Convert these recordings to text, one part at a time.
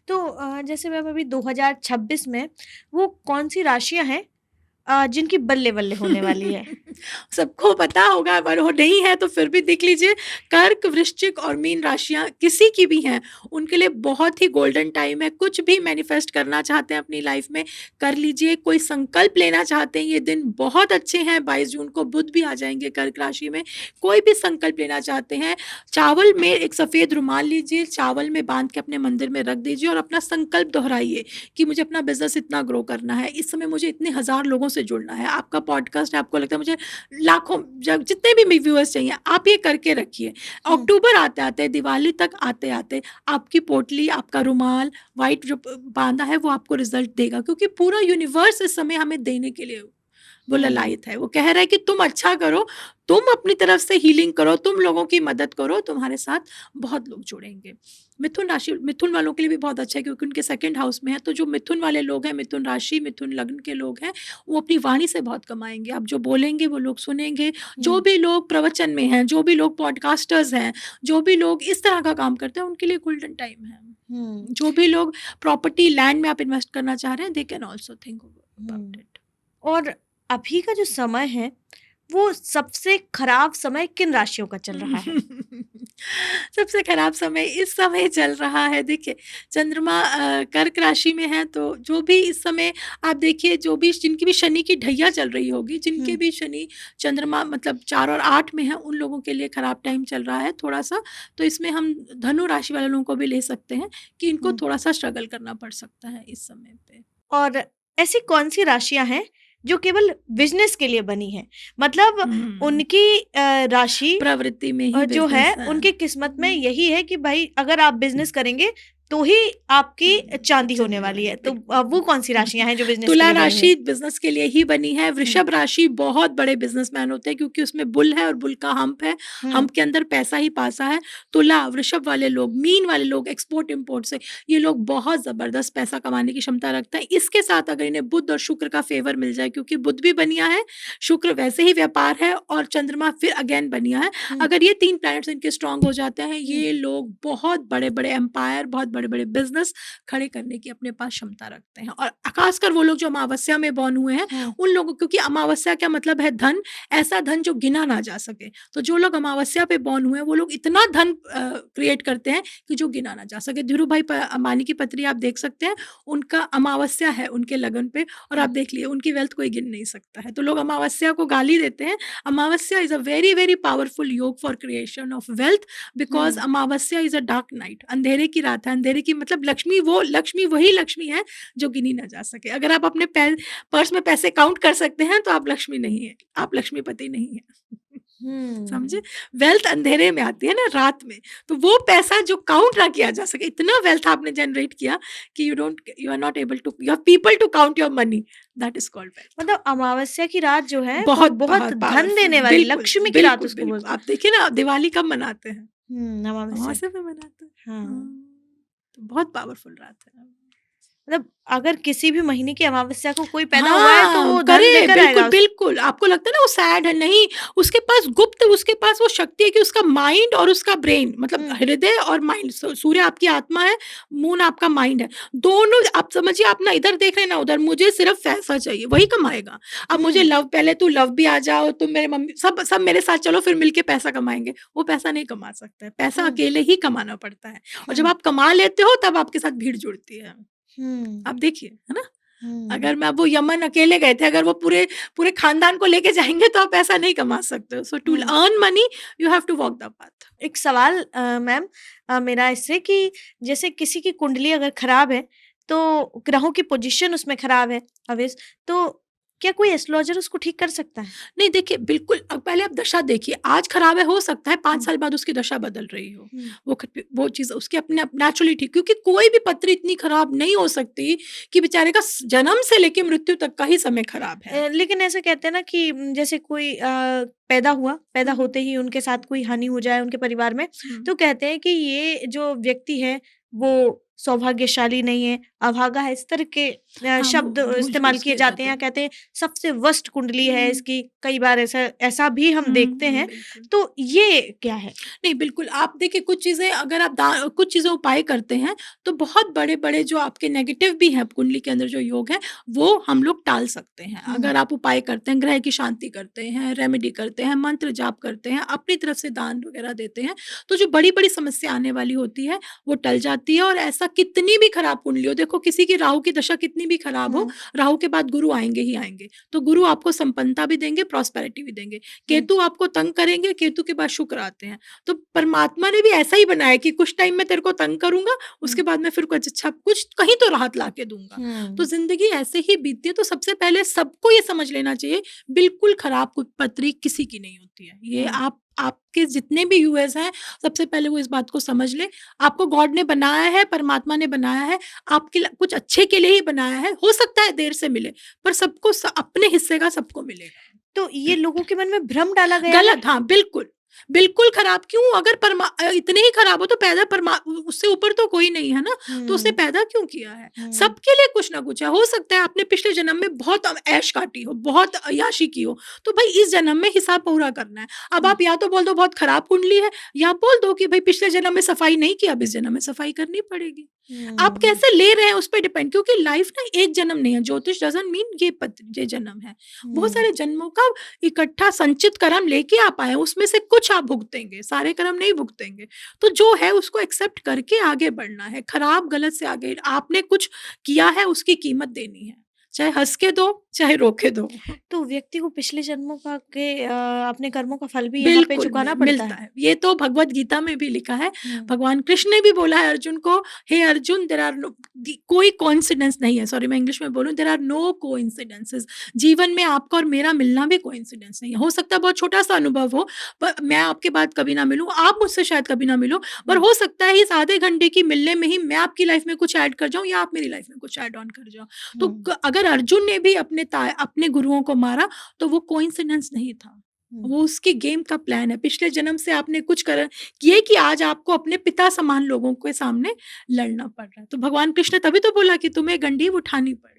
तो जैसे मैम अभी 2026 में वो कौन-सी राशियाँ हैं जिनकी बल्ले-बल्ले होने वाली है? सबको पता होगा, पर वो नहीं है तो फिर भी देख लीजिए। कर्क, वृश्चिक और मीन राशियाँ किसी की भी हैं, उनके लिए बहुत ही गोल्डन टाइम है। कुछ भी मैनिफेस्ट करना चाहते हैं अपनी लाइफ में, कर लीजिए। कोई संकल्प लेना चाहते हैं, ये दिन बहुत अच्छे हैं। 22 जून को बुध भी आ जाएँगे कर्क राशि में। कोई भी संकल्प लेना चाहते हैं, चावल में एक सफ़ेद रुमाल लीजिए, चावल में बाँध के अपने मंदिर में रख दीजिए और अपना संकल्प दोहराइए कि मुझे अपना बिज़नेस इतना ग्रो करना है, इस समय मुझे इतने हज़ार लोगों से जुड़ना है। आपका पॉडकास्ट है, आपको लगता है मुझे लाखों जब जितने भी व्यूअर्स चाहिए, आप ये करके रखिए। हुँ, अक्टूबर आते-आते, दिवाली तक आते-आते आपकी पोटली, आपका रुमाल, व्हाइट जो प बाँधा है वो आपको रिज़ल्ट देगा, क्योंकि पूरा यूनिवर्स इस समय हमें देने के लिए वो हुँ, ललायत है। वो कह रहा है कि तुम अच्छा करो, तुम अपनी तरफ से हीलिंग करो, तुम लोगों की मदद करो, तुम्हारे साथ बहुत लोग जुड़ेंगे। मिथुन राशि, मिथुन वालों के लिए भी बहुत अच्छा है, क्योंकि उनके सेकंड हाउस में है। तो जो मिथुन वाले लोग हैं, मिथुन राशि, मिथुन लग्न के लोग हैं, वो अपनी वाणी से बहुत कमाएँगे। आप जो बोलेंगे वो लोग सुनेंगे। जो हुँ, भी लोग प्रवचन में हैं, जो भी लोग पॉडकास्टर्स हैं, जो भी लोग इस तरह का काम करते हैं, उनके लिए गोल्डन टाइम है। हुँ, जो भी लोग प्रॉपर्टी, लैंड में आप इन्वेस्ट करना चाह रहे हैं, they can also think about hmm. It. और अभी का जो समय है, वो सबसे खराब समय किन राशियों का चल रहा है? सबसे खराब समय इस समय चल रहा है, देखिए चंद्रमा कर्क राशि में है, तो जो भी इस समय आप देखिए, जो भी जिनकी भी शनि की ढैया चल रही होगी, जिनके हुँ, भी शनि चंद्रमा मतलब 4 और 8 में है, उन लोगों के लिए खराब टाइम चल रहा है थोड़ा-सा। तो इसमें हम धनु राशि वाले लोगों को भी ले सकते हैं कि इनको हुँ। थोड़ा-सा स्ट्रगल करना पड़ सकता है इस समय पे। और ऐसी कौन-सी राशियाँ हैं जो केवल बिज़नेस के लिए बनी हैं? मतलब हुँ, उनकी राशि प्रवृत्ति में ही जो है बिज़नेस है। उनकी किस्मत में हुँ। यही है कि भाई अगर आप बिज़नेस करेंगे तो ही आपकी चाँदी होने चलने वाली वाली है। है, तो बिल्कुल। वो कौन-सी राशियाँ हैं जो बिज़नेस के तुला लिए बनी हुई हैं? राशि बिज़नेस के लिए ही बनी है, हुँ, वृषभ राशि बहुत बड़े बिज़नेसमैन होते हैं, क्योंकि उसमें बुल है और बुल का हम्प है, हुँ, हम्प के अंदर पैसा ही पासा है। तुला, वृषभ वाले लोग, मीन वाले लोग, एक्सपोर्ट-इम्पोर्ट से ये लोग बहुत ज़बरदस्त पैसा कमाने की क्षमता रखते हैं। इसके साथ अगर इन्हें बुध और शुक्र का फ़ेवर मिल जाए, क्योंकि बुध भी बनिया है, शुक्र वैसे ही व्यापार है और चंद्रमा फिर अगेन बनिया है। हुँ, अगर ये 3 प्लैनेट्स इनके स्ट्रॉन्ग हो जाते हैं, हुँ, ये लोग बहुत बड़े-बड़े एम्पायर, बहुत बड़े-बड़े बिज़नेस खड़े करने की अपने पास क्षमता रखते हैं। और खासकर वो लोग जो अमावस्या में बॉर्न हुए हैं, हुँ, उन लोगों, क्योंकि अमावस्या क्या मतलब है धन, ऐसा धन जो गिना ना जा सके। तो जो लोग अमावस्या पे बॉर्न हुए हैं, वो लोग इतना धन क्रिएट करते हैं कि जो गिना ना जा सके। धीरू भाई अंबानी की पत्री आप देख सकते हैं, उनका अमावस्या है उनके लगन पे, और हुँ, आप देख लिए उनकी वेल्थ कोई गिन नहीं सकता है। तो लोग अमावस्या को गाली देते हैं। Amavasya is a very very powerful yoga for creation of wealth, because hmm, Amavasya is a dark night, अंधेरे की रात है। अंधेरे की मतलब लक्ष्मी, वो लक्ष्मी वही लक्ष्मी है जो गिनी ना जा सके। अगर आप अपने पर्स में पैसे काउंट कर सकते हैं, तो आप लक्ष्मी नहीं है, आप लक्ष्मीपति नहीं है। समझे? हुँ। वेल्थ अंधेरे में आती है ना, रात में। तो वो पैसा जो काउंट ना किया जा सके, इतना वेल्थ आपने जनरेट किया कि you are not able to, you have people to count your money, that is called wealth. मतलब अमावस्या की रात जो है वो बहुत बहुत धन पावरफुल, देने वाली बिल्कुल, लक्ष्मी की रात बिल्कुल, उसको बिल्कुल। बोलते हैं। आप देखिए ना, दिवाली कब मनाते हैं? अमावस्या। अमावस्या पे मनाते हैं। हाँ। हाँ, तो बहुत पावरफुल रात है। मतलब अगर किसी भी महीने की अमावस्या को कोई पैदा हुआ है तो हाँ, वो धन करे, लेकर बिल्कुल, आएगा उस बिल्कुल। आपको लगता है ना वो सैड है, नहीं, उसके पास गुप्त, उसके पास वो शक्ति है कि उसका माइंड और उसका ब्रेन, मतलब हुँ, हृदय और माइंड, सूर्य आपकी आत्मा है, मून आपका माइंड है। दोनों आप समझिए, आप ना इधर देख रहे हैं ना उधर, मुझे सिर्फ पैसा चाहिए, वही कमाएगा। अब मुझे हुँ, लव, पहले तू लव भी आ जाओ, तुम मेरे मम्मी सब सब मेरे साथ चलो, फिर मिलके पैसा कमाएँगे। वो पैसा नहीं कमा सकता है, पैसा हुँ, अकेले ही कमाना पड़ता है, और जब हुँ, आप कमा लेते हो तब आपके साथ भीड़ जुड़ती है। हुँ, आप देखिए, है ना? हुँ, अगर मैं वो यमन अकेले गए थे, अगर वो पूरे पूरे खानदान को लेके जाएँगे, तो आप ऐसा नहीं कमा सकते हो। So to hmm. Earn money you have to walk the path. एक सवाल मैम मेरा इससे कि जैसे किसी की कुंडली अगर खराब है, तो ग्रहों की पोज़ीशन उसमें खराब है ऑब्वियस तो क्या कोई एस्ट्रोलॉजर उसको ठीक कर सकता है? नहीं, देखिए बिल्कुल, पहले आप दशा देखिए, आज खराब है, हो सकता है 5 हुँ, साल बाद उसकी दशा बदल रही हो। हुँ, वो चीज़ उसकी अपने आप नेचुरली ठीक, क्योंकि कोई भी पत्री इतनी खराब नहीं हो सकती कि बेचारे का जन्म से लेके मृत्यु तक का ही समय खराब है। लेकिन ऐसा कहते हैं ना कि जैसे कोई पैदा हुआ, पैदा हुँ, होते ही उनके साथ कोई हानि हो जाए उनके परिवार में, हुँ। तो कहते हैं कि ये जो व्यक्ति है वो सौभाग्यशाली नहीं है, अभागा है, इस तरह के हाँ, शब्द यूज़ इस्तेमाल किए किए जाते जाते हैं, हैं। कहते हैं सबसे वर्स्ट कुंडली है हुँ, इसकी, कई बार ऐसा ऐसा भी हम देखते हैं। बिल्कुल। तो ये क्या है? नहीं, बिल्कुल, आप देखिए कुछ चीज़ें अगर आप दा कुछ चीज़ें उपाय करते हैं, तो बहुत बड़े-बड़े जो आपके नेगेटिव भी हैं कुंडली के अंदर जो योग है, वो हम लोग टाल सकते हैं। हुँ, अगर आप उपाय करते हैं, ग्रह की शांति करते हैं, रेमेडी करते हैं, मंत्र जाप करते हैं, अपनी तरफ से दान वगैरह देते हैं, तो जो बड़ी-बड़ी समस्या आने वाली होती है, वो टल जाती है और ऐसा कितनी भी खराब कुंडली हो, देखो किसी की राहु की दशा कितनी भी खराब हो, हुँ, राहु के बाद गुरु आएँगे ही आएँगे। तो गुरु आपको संपन्नता भी देंगे, प्रॉस्पेरिटी भी देंगे। हुँ, केतु आपको तंग करेंगे, केतु के बाद शुक्र आते हैं। तो परमात्मा ने भी ऐसा ही बनाया कि कुछ टाइम मैं तेरे को तंग करूँगा, हुँ, उसके बाद मैं फिर कुछ अच्छा कुछ कहीं तो राहत ला के दूँगा। तो हुँ, ज़िंदगी ऐसे ही बीतती है, तो सबसे पहले सबको ये समझ लेना चाहिए, बिल्कुल खराब कुपत्री किसी की नहीं होती है। ये हुँ, आपके जितने भी व्यूअर्स हैं, सबसे पहले वो इस बात को समझ लें, आपको गॉड ने बनाया है, परमात्मा ने बनाया है, आपके ल कुछ अच्छे के लिए ही बनाया है। हो सकता है देर से मिले, पर सबको अपने हिस्से का सबको मिलेगा। तो ये लोगों के मन में भ्रम डाला गया है? गलत, हाँ, बिल्कुल। बिल्कुल खराब क्यों? अगर इतने ही खराब हो तो पैदा उससे ऊपर तो कोई नहीं है ना, तो उसने हुँ, पैदा क्यों किया है? हुँ, सबके लिए कुछ ना कुछ है। हो सकता है आपने पिछले जन्म में बहुत ऐश काटी हो, बहुत अय्याशी की हो, तो भई इस जन्म में हिसाब पूरा करना है। अब हुँ, आप या तो बोल दो बहुत खराब कुंडली है, या बोल दो कि भई पिछले जन्म में सफाई नहीं की, अब इस जन्म में सफाई करनी पड़ेगी। आप हुँ, कैसे ले रहे हैं उस पे डिपेंड, क्योंकि लाइफ ना एक जन्म नहीं है। ज्योतिष डज़न्ट मीन ये जन्म है। बहुत हुँ, सारे जन्मों का इकट्ठा संचित कर्म लेके आप आए हैं, उसमें से कुछ आप भुगतेंगे, सारे कर्म नहीं भुगतेंगे। तो जो है उसको एक्सेप्ट करके आगे बढ़ना है, खराब गलत से आगे आपने कुछ किया है उसकी कीमत देनी है, चाहे हँस के दो, चाहे रो के दो। तो व्यक्ति को पिछले जन्मों का अपने कर्मों का फल भी यहाँ पे बिल्कुल चुकाना पड़ता मिलता है? है। ये तो भगवत गीता में भी लिखा है। हुँ, भगवान कृष्ण ने भी बोला है अर्जुन को, हे अर्जुन देयर आर नो कोई कोइंसिडेंस नहीं है। सॉरी मैं इंग्लिश में बोलूँ, देयर आर नो कोइंसिडेंसेस। जीवन में आपका और मेरा मिलना भी कोइंसिडेंस नहीं है। हो सकता है बहुत छोटा-सा अनुभव हो, पर मैं आपके बाद कभी ना मिलूँ, आप मुझसे शायद कभी ना मिलो, पर हुँ, हो सकता है इस आधे घंटे की मिलने में ही मैं आपकी लाइफ में कुछ ऐड कर जाऊँ या आप मेरी लाइफ में कुछ ऐड ऑन कर जाओ। तो हुँ, अगर अर्जुन ने भी अपने गुरुओं को मारा, तो वो कोइंसिडेंस नहीं था। हुँ, वो उसकी गेम का प्लान है। पिछले जन्म से आपने कुछ किए कि आज आपको अपने पिता समान लोगों के सामने लड़ना पड़ रहा है। तो भगवान कृष्ण ने तभी तो बोला कि तुम्हें गंडीव उठानी पड़ेगी।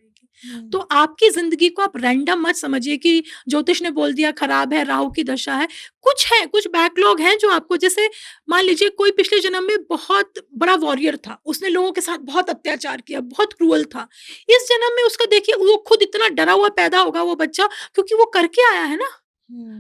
हुँ, तो आपकी ज़िंदगी को आप रैंडम मत समझिए कि ज्योतिष ने बोल दिया खराब है, राहु की दशा है। कुछ है, कुछ बैकलॉग हैं जो आपको, जैसे मान लीजिए कोई पिछले जन्म में बहुत बड़ा वॉरियर था। उसने लोगों के साथ बहुत अत्याचार किया, बहुत क्रूअल था। इस जन्म में उसका देखिए वो खुद इतना डरा हुआ पैदा होगा वो बच्चा, क्योंकि वो करके आया है ना।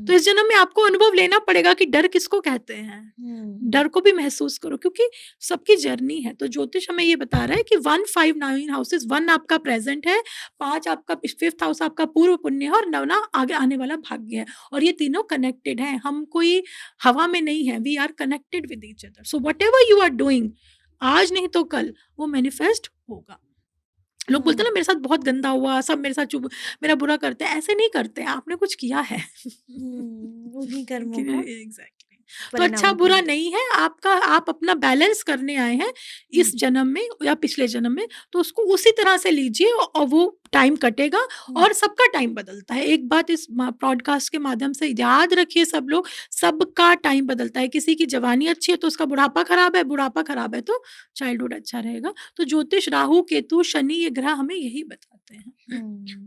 तो हुँ, इस जन्म में आपको अनुभव लेना पड़ेगा कि डर किसको कहते हैं। हुँ, डर को भी महसूस करो, क्योंकि सबकी जर्नी है। तो ज्योतिष हमें ये बता रहा है कि 159 हाउसेस, 1 आपका प्रेज़ेंट है, 5 आपका 5th हाउस आपका पूर्व पुण्य है, और 9वाँ आगे आने वाला भाग्य है। और ये तीनों कनेक्टेड हैं। हम कोई हवा में नहीं है, we are connected with each other. So whatever you are doing, आज नहीं तो कल वो मैनिफेस्ट होगा। लोग बोलते हैं हुँ, ना मेरे साथ बहुत गंदा हुआ, सब मेरे साथ मेरा बुरा करते हैं। ऐसे नहीं करते हैं, आपने कुछ किया है। हुँ, उन्हीं कर्मों का एग्ज़ैक्टली। तो परिणाम अच्छा-बुरा होता है। नहीं है, आप अपना बैलेंस करने आए हैं हुँ, इस जन्म में या पिछले जन्म में, तो उसको उसी तरह से लीजिए और वो टाइम कटेगा। हुँ, और सबका टाइम बदलता है। एक बात इस पॉडकास्ट के माध्यम से याद रखिए सब लोग, सबका टाइम बदलता है। किसी की जवानी अच्छी है तो उसका बुढ़ापा खराब है तो चाइल्डहुड अच्छा रहेगा। तो ज्योतिष, राहु, केतु, शनि ये ग्रह हमें यही बताते हैं। हुँ।